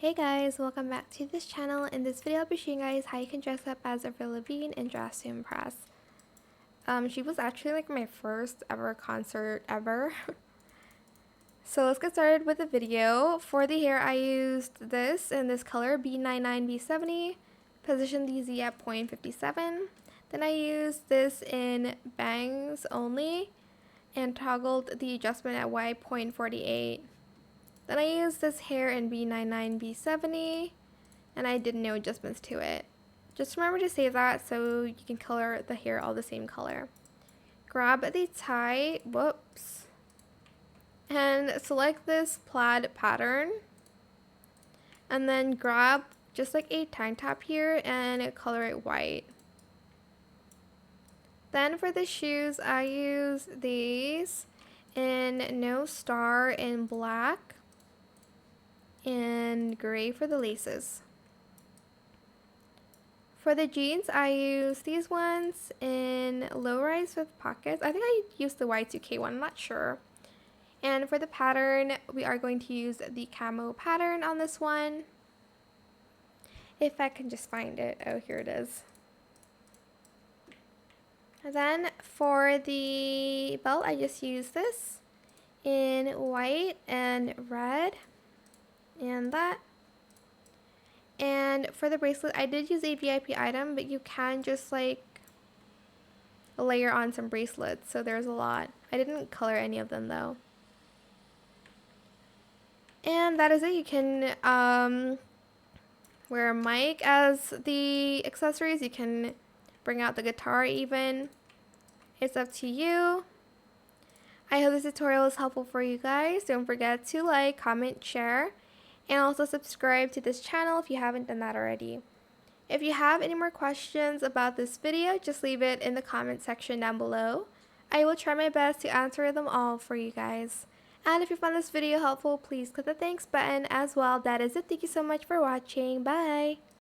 Hey guys, welcome back to this channel. In this video I'll be showing you guys how you can dress up as Avril Lavigne and dress to impress. She was actually like my first ever concert ever. So let's get started with the video. For the hair I used this in this color B99B70, positioned the Z at 0.57. Then I used this in bangs only and toggled the adjustment at Y.48. Then I used this hair in B99B70 and I did no adjustments to it. Just remember to save that so you can color the hair all the same color. Grab the tie, whoops, and select this plaid pattern. And then grab just like a tank top here and color it white. Then for the shoes, I use these in No Star in black and gray for the laces. For the jeans, I use these ones in low rise with pockets. I think I used the Y2K one, I'm not sure. And for the pattern, we are going to use the camo pattern on this one. If I can just find it. Oh, here it is. And then for the belt, I just use this in white and red. And that. And for the bracelet, I did use a VIP item, but you can just like layer on some bracelets, so there's a lot. I didn't color any of them though. And that is it. You can wear a mic as the accessories. You can bring out the guitar even. It's up to you. I hope this tutorial is helpful for you guys. Don't forget to like, comment, share, and also subscribe to this channel if you haven't done that already. If you have any more questions about this video, just leave it in the comment section down below. I will try my best to answer them all for you guys. And if you found this video helpful, please click the thanks button as well. That is it. Thank you so much for watching. Bye!